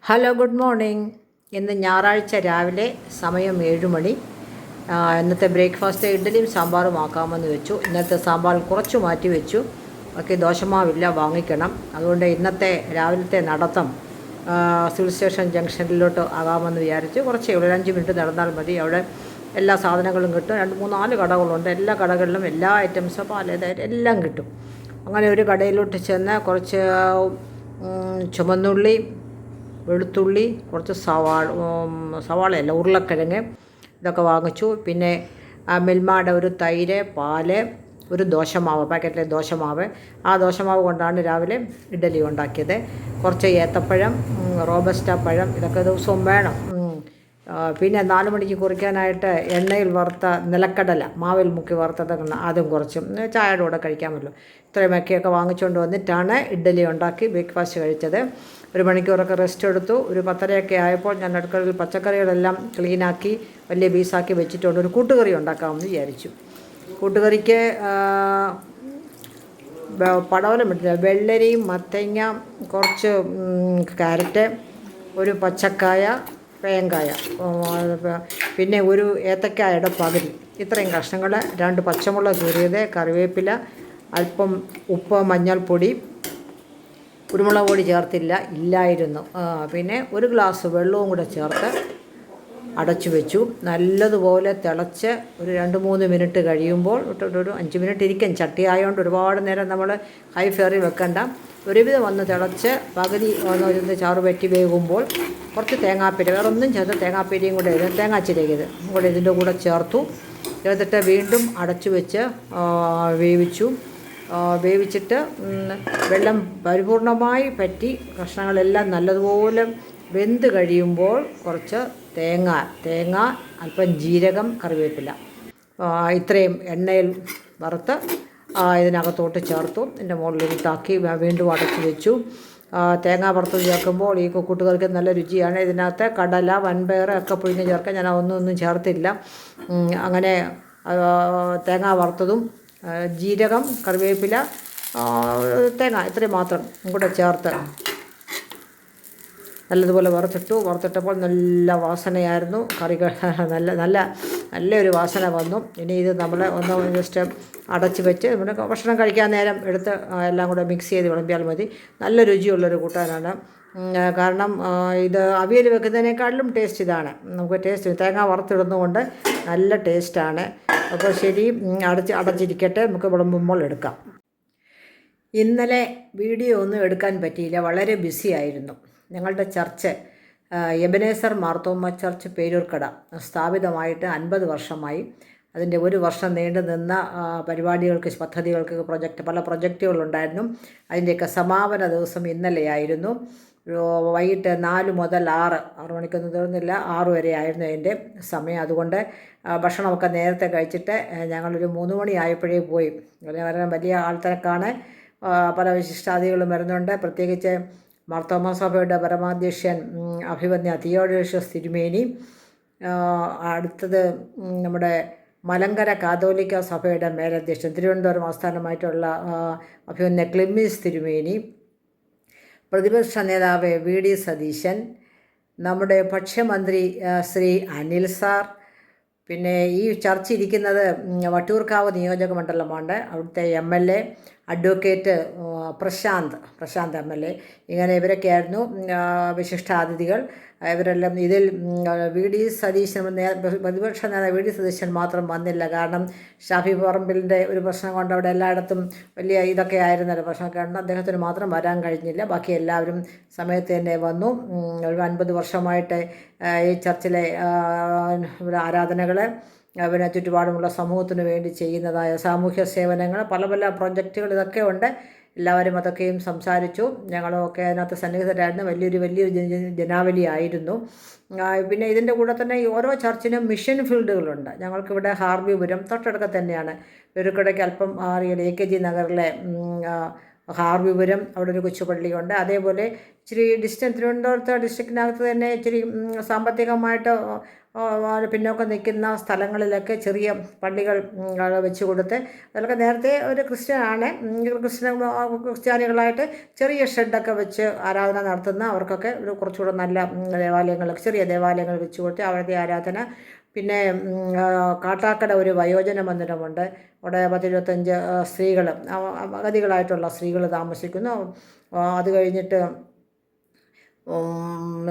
Hello, good morning. ഇന്ന് ഞായറാഴ്ച രാവിലെ സമയം 7 മണി. ഇന്നത്തെ ബ്രേക്ക്ഫാസ്റ്റ് ഇഡ്ഡലിയും സാമ്പാറും ആക്കാമെന്ന് വെച്ചു. ഇന്നത്തെ സാമ്പാർ കുറച്ച് മാറ്റി വെച്ചു. ഒക്കെ ദോശമാവില്ല, വാങ്ങിക്കണം. അതുകൊണ്ട് ഇന്നത്തെ രാവിലത്തെ നടത്തം സിവിൽ സ്റ്റേഷൻ ജംഗ്ഷനിലോട്ട് ആകാമെന്ന് വിചാരിച്ചു. കുറച്ചേ ഉള്ളൂ, 5 മിനിറ്റ് നടന്നാൽ മതി. അവിടെ എല്ലാ സാധനങ്ങളും കിട്ടും. 2, 3, 4 കടകളുണ്ട്. എല്ലാ കടകളിലും എല്ലാ ഐറ്റംസും പാലേതായിട്ട് എല്ലാം കിട്ടും. അങ്ങനെ ഒരു കടയിലോട്ട് ചെന്ന് കുറച്ച് ചുമന്നുള്ളി, വെളുത്തുള്ളി, കുറച്ച് സവാളയല്ല, ഉരുളക്കിഴങ്ങ് ഇതൊക്കെ വാങ്ങിച്ചു. പിന്നെ മിൽമയുടെ ഒരു തൈര്, പാല്, ഒരു ദോശമാവ്, പാക്കറ്റിലെ ദോശമാവ്. ആ ദോശമാവ് കൊണ്ടാണ് രാവിലെ ഇഡ്ഡലി ഉണ്ടാക്കിയത്. കുറച്ച് ഏത്തപ്പഴം, റോബസ്റ്റ പഴം, ഇതൊക്കെ ദിവസവും വേണം. പിന്നെ 4 മണിക്ക് കുറിക്കാനായിട്ട് എണ്ണയിൽ വറുത്ത നിലക്കടല മാവിൽ മുക്കി വറുത്തതൊക്കെ അതും കുറച്ചും ചായയുടെ കൂടെ കഴിക്കാമല്ലോ. ഇത്രയുമൊക്കെയൊക്കെ വാങ്ങിച്ചുകൊണ്ട് വന്നിട്ടാണ് ഇഡ്ഡലി ഉണ്ടാക്കി ബ്രേക്ക്ഫാസ്റ്റ് കഴിച്ചത്. 1 മണിക്കൂറൊക്കെ റെസ്റ്റ് എടുത്തു. ഒരു 10:30 ആയപ്പോൾ ഞാൻ അടുക്കളയിൽ പച്ചക്കറികളെല്ലാം ക്ലീനാക്കി വലിയ പീസാക്കി വെച്ചിട്ടുണ്ട്. ഒരു കൂട്ടുകറി ഉണ്ടാക്കാമെന്ന് വിചാരിച്ചു. കൂട്ടുകറിക്ക് പടവലം ഇട്ടില്ല, വെള്ളരിയും, മത്തങ്ങ, കുറച്ച് ക്യാരറ്റ്, ഒരു പച്ചക്കായ, പേങ്കായ, പിന്നെ ഒരു ഏത്തക്കായയുടെ പകുതി, ഇത്രയും കഷ്ണങ്ങൾ, 2 പച്ചമുളക് കീറിയത്, കറിവേപ്പില, അല്പം ഉപ്പ്, മഞ്ഞൾപ്പൊടി, കുരുമുളക് പൊടി ഇല്ലായിരുന്നു. പിന്നെ ഒരു ഗ്ലാസ് വെള്ളവും കൂടെ ചേർത്ത് അടച്ചു വെച്ചു. നല്ലതുപോലെ തിളച്ച് ഒരു 2-3 മിനിറ്റ് കഴിയുമ്പോൾ ഒരു 5 മിനിറ്റ് ഇരിക്കും. ചട്ടി ആയതുകൊണ്ട് ഒരുപാട് നേരം നമ്മൾ ഹൈ ഫ്ലെയറിൽ വെക്കണ്ട. ഒരുവിധം ഒന്ന് തിളച്ച് പകുതി ഒന്ന് ചാറ് പറ്റി വേകുമ്പോൾ കുറച്ച് തേങ്ങാപ്പീര, വേറെ ഒന്നും ചേർത്ത് തേങ്ങാപ്പീരയും കൂടെ തേങ്ങാച്ചിരകിയത് കൂടെ ഇതിൻ്റെ കൂടെ ചേർത്തിട്ട് വീണ്ടും അടച്ചു വെച്ച് വേവിച്ചിട്ട് വെള്ളം പരിപൂർണമായി പറ്റി കഷ്ണങ്ങളെല്ലാം നല്ലതുപോലെ വെന്ത് കഴിയുമ്പോൾ കുറച്ച് തേങ്ങ, അല്പം ജീരകം, കറിവേപ്പില, ഇത്രയും എണ്ണയിൽ വറുത്ത് ഇതിനകത്തോട്ട് ചേർത്തു. ഇതിൻ്റെ മുകളിലിട്ടാക്കി വീണ്ടും അടച്ചു വെച്ചു. തേങ്ങ വറുത്ത് ചേർക്കുമ്പോൾ ഈ കൂട്ടുകറിക്ക് നല്ല രുചിയാണ്. ഇതിനകത്ത് കടല, വൻപയർ ഒക്കെ പിഴിഞ്ഞ് ചേർക്കാൻ ഞാൻ ഒന്നും ചേർത്തില്ല. അങ്ങനെ തേങ്ങ വറുത്തതും ജീരകം, കറിവേപ്പില, തേങ്ങ ഇത്രയും മാത്രം കൂടെ ചേർത്ത് നല്ലതുപോലെ വറുത്തിട്ടപ്പോൾ നല്ല വാസനയായിരുന്നു. കറികൾ നല്ലൊരു വാസന വന്നു. ഇനി ഇത് നമ്മൾ ഒന്ന് ജസ്റ്റ് അടച്ച് വെച്ച് നമ്മുടെ ഭക്ഷണം കഴിക്കാൻ നേരം എടുത്ത് എല്ലാം കൂടെ മിക്സ് ചെയ്ത് വിളമ്പിയാൽ മതി. നല്ല രുചിയുള്ളൊരു കൂട്ടാനാണ്. കാരണം ഇത് അവിയൽ വെക്കുന്നതിനേക്കാളിലും ടേസ്റ്റ് ഇതാണ്. നമുക്ക് തേങ്ങ വറുത്തിടുന്നതുകൊണ്ട് നല്ല ടേസ്റ്റാണ്. അപ്പോൾ ശരി, അടച്ചിരിക്കട്ടെ, നമുക്ക് വിളമ്പുമ്പോൾ എടുക്കാം. ഇന്നലെ വീഡിയോ ഒന്നും എടുക്കാൻ പറ്റിയില്ല, വളരെ ബിസി ആയിരുന്നു. ഞങ്ങളുടെ church Ebenezer Marthoma church Peroorkada സ്ഥാപിതമായിട്ട് 50 വർഷമായി. അതിൻ്റെ 1 വർഷം നീണ്ടു നിന്ന പരിപാടികൾക്ക്, പദ്ധതികൾക്ക് പല പ്രൊജക്റ്റുകളുണ്ടായിരുന്നു. അതിൻ്റെയൊക്കെ സമാപന ദിവസം ഇന്നലെയായിരുന്നു. വൈകിട്ട് 4 മുതൽ 6 മണിക്കൊന്നും തീർന്നില്ല, 6 വരെ ആയിരുന്നു അതിൻ്റെ സമയം. അതുകൊണ്ട് ഭക്ഷണമൊക്കെ നേരത്തെ കഴിച്ചിട്ട് ഞങ്ങളൊരു 3 മണി ആയപ്പോഴേ പോയി. വലിയ ആൾത്തിരക്കാണ്. പല വിശിഷ്ടാദികളും വരുന്നുണ്ട്. പ്രത്യേകിച്ച് മാർത്തോമാ സഭയുടെ പരമാധ്യക്ഷൻ അഭിവന്യ തിയോഡോഷ്യസ് തിരുമേനി, അടുത്തത് നമ്മുടെ മലങ്കര കാതോലിക്ക സഭയുടെ മേലധ്യക്ഷൻ തിരുവനന്തപുരം ആസ്ഥാനമായിട്ടുള്ള അഭിവന്യ ക്ലിമ്മീസ് തിരുമേനി, പ്രതിപക്ഷ നേതാവ് VD സതീശൻ, നമ്മുടെ ഭക്ഷ്യമന്ത്രി ശ്രീ അനിൽ സാർ, പിന്നെ ഈ ചർച്ച ഇരിക്കുന്നത് വട്ടിയൂർക്കാവ് നിയോജക മണ്ഡലമാണ്. അവിടുത്തെ MLA അഡ്വക്കേറ്റ് പ്രശാന്ത് MLA, ഇങ്ങനെ ഇവരൊക്കെയായിരുന്നു വിശിഷ്ടാതിഥികൾ. ഇവരെല്ലാം ഇതിൽ VD സതീശൻ, പ്രതിപക്ഷ നേതാവ് VD സതീശൻ മാത്രം വന്നില്ല. കാരണം ഷാഫി പറമ്പിലിൻ്റെ ഒരു പ്രശ്നം കൊണ്ട് അവിടെ എല്ലായിടത്തും വലിയ ഇതൊക്കെ ആയിരുന്നല്ലോ പ്രശ്നമൊക്കെ ഉണ്ട്. അദ്ദേഹത്തിന് മാത്രം വരാൻ കഴിഞ്ഞില്ല. ബാക്കി എല്ലാവരും സമയത്ത് തന്നെ വന്നു. ഒരു 50 വർഷമായിട്ട് ഈ ചർച്ചിലെ ആരാധനകൾ, പിന്നെ ചുറ്റുപാടുമുള്ള സമൂഹത്തിന് വേണ്ടി ചെയ്യുന്നതായ സാമൂഹ്യ സേവനങ്ങൾ, പല പ്രൊജക്റ്റുകൾ, ഇതൊക്കെ ഉണ്ട്. എല്ലാവരും അതൊക്കെയും സംസാരിച്ചു. ഞങ്ങളൊക്കെ അതിനകത്ത് സന്നിഹിതരായിരുന്നു. വലിയൊരു ജനാവലി ആയിരുന്നു. പിന്നെ ഇതിൻ്റെ കൂടെ തന്നെ ഓരോ ചർച്ചിനും മിഷൻ ഫീൽഡുകളുണ്ട്. ഞങ്ങൾക്കിവിടെ ഹാർബിപുരം തൊട്ടടുക്ക തന്നെയാണ്. പേരൂർക്കടയ്ക്ക് അല്പം AKG നഗറിലെ ഹാർവിപുരം അവിടെ ഒരു കൊച്ചു പള്ളിയുണ്ട്. അതേപോലെ ഇച്ചിരി തിരുവനന്തപുരത്ത് ഡിസ്ട്രിക്റ്റിനകത്ത് തന്നെ ഇച്ചിരി സാമ്പത്തികമായിട്ട് പിന്നോക്കം നിൽക്കുന്ന സ്ഥലങ്ങളിലൊക്കെ ചെറിയ പള്ളികൾ വെച്ച് കൊടുത്ത് അതിലൊക്കെ നേരത്തെ ഒരു ക്രിസ്ത്യനാണ് ക്രിസ്ത്യാനികളായിട്ട് ചെറിയ ഷെഡൊക്കെ വെച്ച് ആരാധന നടത്തുന്ന അവർക്കൊക്കെ ഒരു കുറച്ചുകൂടെ നല്ല ദേവാലയങ്ങളൊക്കെ ചെറിയ ദേവാലയങ്ങൾ വെച്ച് കൊടുത്ത് അവിടുത്തെ ആരാധന. പിന്നെ കാട്ടാക്കട ഒരു വയോജന മന്ദിരമുണ്ട്. അവിടെ 10-25 സ്ത്രീകൾ അഗതികളായിട്ടുള്ള സ്ത്രീകൾ താമസിക്കുന്നു. അത് കഴിഞ്ഞിട്ട്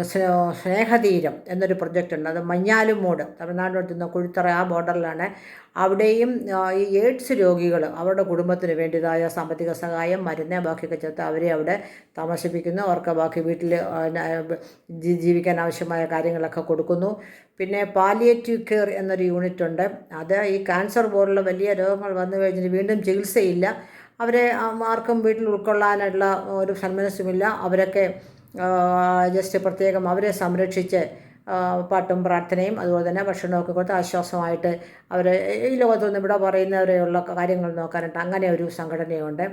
സ്നേഹതീരം എന്നൊരു പ്രൊജക്റ്റ് ഉണ്ട്. അത് മഞ്ഞാലുമൂട് തമിഴ്നാട്ടിലോട്ട് നിന്ന് കുഴിത്തറ ആ ബോർഡറിലാണ്. അവിടെയും ഈ എയ്ഡ്സ് രോഗികൾ അവരുടെ കുടുംബത്തിന് വേണ്ടിയതായ സാമ്പത്തിക സഹായം, മരുന്ന് ബാക്കിയൊക്കെ ചേർത്ത് അവരെ അവിടെ താമസിപ്പിക്കുന്നു. അവർക്ക് ബാക്കി വീട്ടിൽ ജീവിക്കാൻ ആവശ്യമായ കാര്യങ്ങളൊക്കെ കൊടുക്കുന്നു. പിന്നെ പാലിയേറ്റീവ് കെയർ എന്നൊരു യൂണിറ്റ് ഉണ്ട്. അത് ഈ ക്യാൻസർ പോലുള്ള വലിയ രോഗങ്ങൾ വന്നു കഴിഞ്ഞിട്ട് വീണ്ടും ചികിത്സയില്ല, അവരെ ആർക്കും വീട്ടിൽ ഉൾക്കൊള്ളാനുള്ള ഒരു സന്മനസ്സുമില്ല. അവരൊക്കെ ജസ്റ്റ് പ്രത്യേകം അവരെ സംരക്ഷിച്ച് പാട്ടും പ്രാർത്ഥനയും അതുപോലെ തന്നെ ഭക്ഷണമൊക്കെ കൊടുത്ത് ആശ്വാസമായിട്ട് അവർ ഈ ലോകത്തൊന്നും ഇവിടെ പറയുന്നവരെയുള്ള കാര്യങ്ങൾ നോക്കാനായിട്ട് അങ്ങനെ ഒരു സംഘടനയുണ്ട്.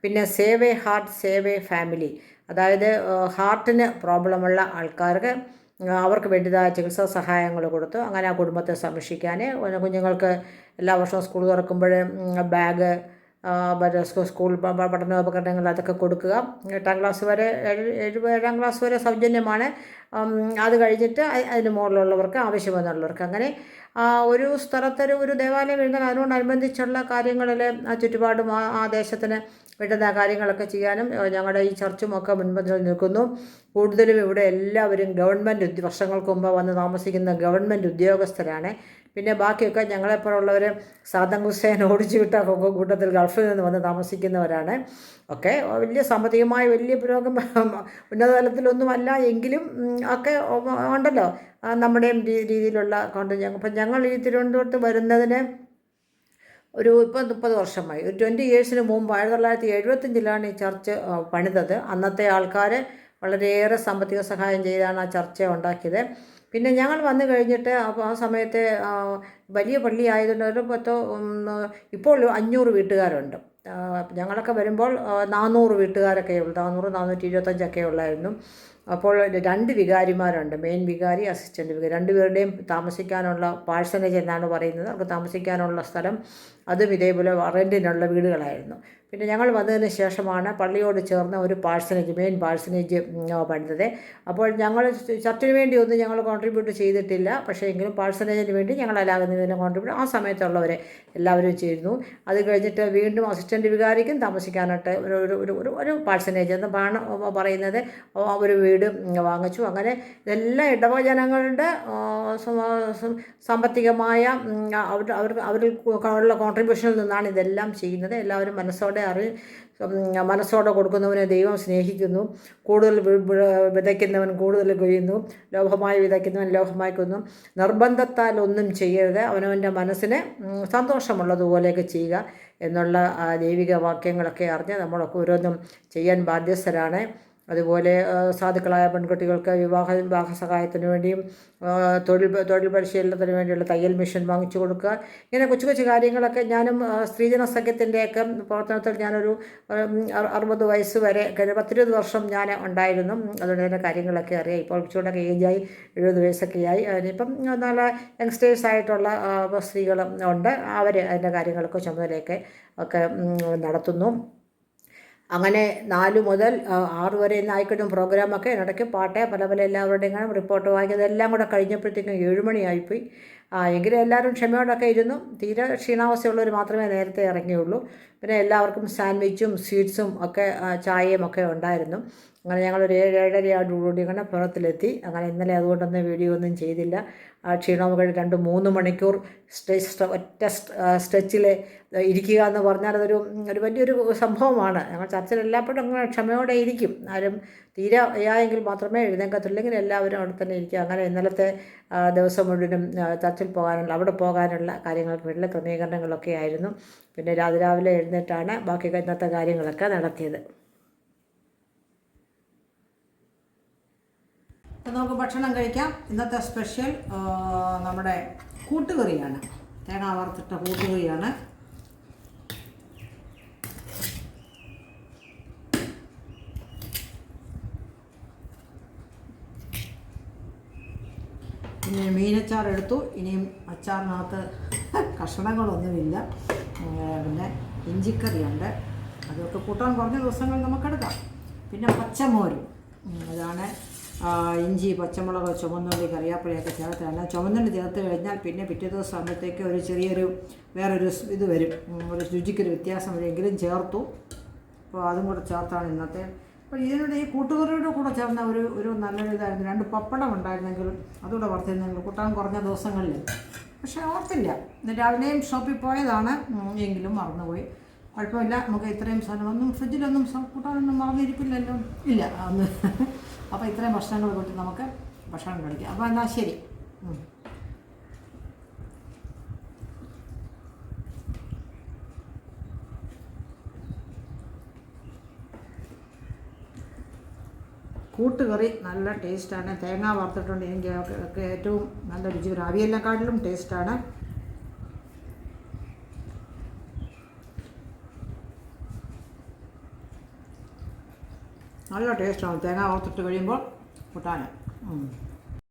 പിന്നെ save A heart save A family, അതായത് ഹാർട്ടിന് പ്രോബ്ലമുള്ള ആൾക്കാർക്ക് അവർക്ക് വേണ്ടിയതായ ചികിത്സാ സഹായങ്ങൾ കൊടുത്തു അങ്ങനെ ആ കുടുംബത്തെ സംരക്ഷിക്കാൻ. കുഞ്ഞുങ്ങൾക്ക് എല്ലാ വർഷവും സ്കൂൾ തുറക്കുമ്പോൾ ബാഗ്, സ്കൂൾ പഠനോപകരണങ്ങൾ അതൊക്കെ കൊടുക്കുക. 8ാം ക്ലാസ് വരെ 7-ാം ക്ലാസ് വരെ സൗജന്യമാണ്. അത് കഴിഞ്ഞിട്ട് അതിന് മുകളിലുള്ളവർക്ക് ആവശ്യമെന്നുള്ളവർക്ക് അങ്ങനെ ഒരു സ്ഥലത്തൊരു ഒരു ദേവാലയം എഴുതാൻ അതിനോടനുബന്ധിച്ചുള്ള കാര്യങ്ങളിൽ ആ ചുറ്റുപാടും ആ ദേശത്തിന് വേണ്ടുന്ന കാര്യങ്ങളൊക്കെ ചെയ്യാനും ഞങ്ങളുടെ ഈ ചർച്ചുമൊക്കെ മുൻപന്തിയിൽ നിൽക്കുന്നു. കൂടുതലും ഇവിടെ എല്ലാവരും ഗവൺമെൻറ് വർഷങ്ങൾക്ക് മുമ്പ് വന്ന് താമസിക്കുന്ന ഗവൺമെൻറ് ഉദ്യോഗസ്ഥരാണ്. പിന്നെ ബാക്കിയൊക്കെ ഞങ്ങളെപ്പോലുള്ളവർ സാദം ഹുസൈൻ ഓടിച്ചു വിട്ട കൂട്ടത്തിൽ ഗൾഫിൽ നിന്ന് വന്ന് താമസിക്കുന്നവരാണ്. ഒക്കെ വലിയ സാമ്പത്തികമായി വലിയ ഉന്നത തലത്തിലൊന്നുമല്ല എങ്കിലും ഒക്കെ ഉണ്ടല്ലോ നമ്മുടെയും രീതിയിലുള്ള കൊണ്ട്. അപ്പം ഞങ്ങൾ ഈ തിരുവനന്തപുരത്ത് വരുന്നതിന് ഒരു 30 വർഷമായി. ഒരു 20 ഇയേഴ്സിന് മുമ്പ് 1975 ഈ ചർച്ച് പണിതത്. അന്നത്തെ ആൾക്കാർ വളരെയേറെ സാമ്പത്തിക സഹായം ചെയ്താണ് ആ ചർച്ച ഉണ്ടാക്കിയത്. പിന്നെ ഞങ്ങൾ വന്നു കഴിഞ്ഞിട്ട് ആ സമയത്ത് വലിയ പള്ളി ആയതുകൊണ്ട് ഇപ്പോൾ 500 വീട്ടുകാരുണ്ട്. ഞങ്ങളൊക്കെ വരുമ്പോൾ 400 വീട്ടുകാരൊക്കെ ഉള്ളൂ, 400-425 ഉള്ളായിരുന്നു. അപ്പോൾ 2 വികാരിമാരുണ്ട്, മെയിൻ വികാരി, അസിസ്റ്റൻറ്റ് വികാരി. 2 പേരുടെയും താമസിക്കാനുള്ള പാഴ്സനേജ് എന്നാണ് പറയുന്നത്. അവർക്ക് താമസിക്കാനുള്ള സ്ഥലം അതും ഇതേപോലെ റെൻറ്റിനുള്ള വീടുകളായിരുന്നു. പിന്നെ ഞങ്ങൾ വന്നതിന് ശേഷമാണ് പള്ളിയോട് ചേർന്ന ഒരു മെയിൻ പാഴ്സനേജ് പണിതത്. അപ്പോൾ ഞങ്ങൾ ചർച്ചിന് വേണ്ടി ഒന്നും ഞങ്ങൾ കോൺട്രിബ്യൂട്ട് ചെയ്തിട്ടില്ല, പക്ഷേ എങ്കിലും പാഴ്സനേജിന് വേണ്ടി ഞങ്ങളല്ലാകുന്നതിന് കോൺട്രിബ്യൂട്ട് ആ സമയത്തുള്ളവരെ എല്ലാവരും ചെയ്യുന്നു. അത് കഴിഞ്ഞിട്ട് വീണ്ടും അസിസ്റ്റൻറ്റ് വികാരിക്കും താമസിക്കാനായിട്ട് ഒരു പാഴ്സനേജ് എന്ന് പറയുന്നത് ഒരു വീട് വാങ്ങിച്ചു. അങ്ങനെ ഇതെല്ലാം ഇടവക ജനങ്ങളുടെ സാമ്പത്തികമായ അവരിലുള്ള കോൺട്രിബ്യൂഷനിൽ നിന്നാണ് ഇതെല്ലാം ചെയ്യുന്നത്. എല്ലാവരും മനസ്സോടെ കൊടുക്കുന്നവനെ ദൈവം സ്നേഹിക്കുന്നു. കൂടുതൽ വിതയ്ക്കുന്നവൻ കൂടുതൽ കൊയ്യുന്നു, ലോഭമായി വിതയ്ക്കുന്നവൻ ലോഭമായി കൊയ്യുന്നു. നിർബന്ധത്താൽ ഒന്നും ചെയ്യരുത്, അവനവൻ്റെ മനസ്സിന് സന്തോഷമുള്ളതുപോലെയൊക്കെ ചെയ്യുക എന്നുള്ള ദൈവിക വാക്യങ്ങളൊക്കെ അറിഞ്ഞ് നമ്മളൊക്കെ ഓരോന്നും ചെയ്യാൻ ബാധ്യസ്ഥരാണ്. അതുപോലെ സാധുക്കളായ പെൺകുട്ടികൾക്ക് വിവാഹ സഹായത്തിന് വേണ്ടിയും തൊഴിൽ പരിശീലനത്തിന് വേണ്ടിയുള്ള തയ്യൽ മെഷീൻ വാങ്ങിച്ചു കൊടുക്കുക. ഇങ്ങനെ കൊച്ചു കൊച്ചു കാര്യങ്ങളൊക്കെ ഞാനും സ്ത്രീജന സഖ്യത്തിൻ്റെയൊക്കെ പ്രവർത്തനത്തിൽ ഞാനൊരു 60 വയസ്സ് വരെ 10-20 വർഷം ഞാൻ ഉണ്ടായിരുന്നു. അതുകൊണ്ട് തന്നെ കാര്യങ്ങളൊക്കെ അറിയാം. ഇപ്പോൾ കുറച്ചുകൂടെ ഏജായി 70 വയസ്സൊക്കെയായി. അതിനിപ്പം നല്ല യങ്സ്റ്റേഴ്സായിട്ടുള്ള സ്ത്രീകളും ഉണ്ട്. അവർ അതിൻ്റെ കാര്യങ്ങളൊക്കെ ചുമതലയൊക്കെ നടത്തുന്നു. അങ്ങനെ 4 മുതൽ 6 വരെ ആയിക്കോട്ടും പ്രോഗ്രാമൊക്കെ ഇടയ്ക്ക് പാട്ട് പല എല്ലാവരുടെയും റിപ്പോർട്ട് വായിക്കുന്നത് എല്ലാം കൂടെ കഴിഞ്ഞപ്പോഴത്തേക്കും 7 മണിയായിപ്പോയി. എങ്കിലും എല്ലാവരും ക്ഷമയോടൊക്കെ ഇരുന്നു. തീരെ ക്ഷീണാവസ്ഥയുള്ളവർ മാത്രമേ നേരത്തെ ഇറങ്ങിയുള്ളൂ. പിന്നെ എല്ലാവർക്കും സാൻഡ്വിച്ചും സ്വീറ്റ്സും ഒക്കെ ചായയും ഒക്കെ ഉണ്ടായിരുന്നു. അങ്ങനെ ഞങ്ങളൊരു 7-7:30 അങ്ങനെ പുറത്തിലെത്തി. അങ്ങനെ ഇന്നലെ അതുകൊണ്ടൊന്നും വീഡിയോ ഒന്നും ചെയ്തില്ല. ക്ഷീണമൊക്കെ 2-3 മണിക്കൂർ ഒറ്റ സ്ട്രെച്ചിൽ ഇരിക്കുക എന്ന് പറഞ്ഞാൽ അതൊരു വലിയൊരു സംഭവമാണ്. ഞങ്ങൾ ചർച്ചിൽ എല്ലാപ്പോഴും അങ്ങനെ ക്ഷമയോടെ ഇരിക്കും. ആരും തീരെ വയ്യായെങ്കിൽ മാത്രമേ എഴുന്നേൽക്കത്തുള്ളെങ്കിൽ എല്ലാവരും അവിടെ തന്നെ ഇരിക്കുക. അങ്ങനെ ഇന്നലത്തെ ദിവസം മുഴുവനും ചർച്ചിൽ അവിടെ പോകാനുള്ള കാര്യങ്ങൾക്ക് വീട്ടിലെ ക്രമീകരണങ്ങളൊക്കെ ആയിരുന്നു. പിന്നെ രാവിലെ എഴുന്നേറ്റാണ് ബാക്കി ഇന്നത്തെ കാര്യങ്ങളൊക്കെ നടത്തിയത്. അപ്പോൾ നമുക്ക് ഭക്ഷണം കഴിക്കാം. ഇന്നത്തെ സ്പെഷ്യൽ നമ്മുടെ കൂട്ടുകറിയാണ്, തേങ്ങ വറുത്തിട്ട കൂട്ടുകറിയാണ്. പിന്നെ മീനച്ചാർ എടുത്തു. ഇനിയും അച്ചാറിനകത്ത് കഷണങ്ങളൊന്നുമില്ല. പിന്നെ ഇഞ്ചിക്കറിയുണ്ട്, അതൊക്കെ കൂട്ടാൻ കുറഞ്ഞ ദിവസങ്ങൾ നമുക്കെടുക്കാം. പിന്നെ പച്ചമോരും, അതാണ് ഇഞ്ചി, പച്ചമുളക്, ചുവന്നുള്ളി, കറിവേപ്പിലയൊക്കെ ചേർത്താണ്. ചുവന്നുള്ളി ചേർത്ത് കഴിഞ്ഞാൽ പിന്നെ പിറ്റേ ദിവസം ആകുമ്പോഴത്തേക്ക് ഒരു ചെറിയൊരു വേറൊരു ഇത് വരും, ഒരു രുചിക്കൊരു വ്യത്യാസം വരും. എങ്കിലും ചേർത്തു. അപ്പോൾ അതും കൂടെ ചേർത്താണ് ഇന്നത്തെ. അപ്പോൾ ഇതിനോട് ഈ കൂട്ടുകറിയുടെ കൂടെ ചേർന്ന ഒരു നല്ലൊരു ഇതായിരുന്നു. 2 പപ്പടം ഉണ്ടായിരുന്നെങ്കിലും അതുകൂടെ വറുത്തിരുന്നെങ്കിൽ കൂട്ടാൻ കുറഞ്ഞ ദിവസങ്ങളിൽ. പക്ഷേ ഓർത്തില്ല, രാവിലെയും ഷോപ്പിൽ പോയതാണ്, എങ്കിലും മറന്നുപോയി. കുഴപ്പമില്ല, നമുക്ക് ഇത്രയും സാധനമൊന്നും ഫ്രിഡ്ജിലൊന്നും കൂട്ടാനൊന്നും മറന്നിരിക്കില്ലല്ലോ. ഇല്ല അന്ന്. അപ്പോൾ ഇത്രയും ഭക്ഷണങ്ങൾ കൂട്ടി നമുക്ക് ഭക്ഷണം കഴിക്കാം. അപ്പോൾ എന്നാൽ ശരി. കൂട്ടുകറി നല്ല ടേസ്റ്റാണ്. തേങ്ങ വറുത്തിട്ടുണ്ട്. എനിക്ക് ഒക്കെ ഏറ്റവും നല്ല രുചി വരും. അവിയലിനെക്കാട്ടിലും ടേസ്റ്റാണ്. നല്ല ടേസ്റ്റാണ് തേങ്ങ വറുത്തിട്ട് കഴിയുമ്പോൾ കൂട്ടാൻ.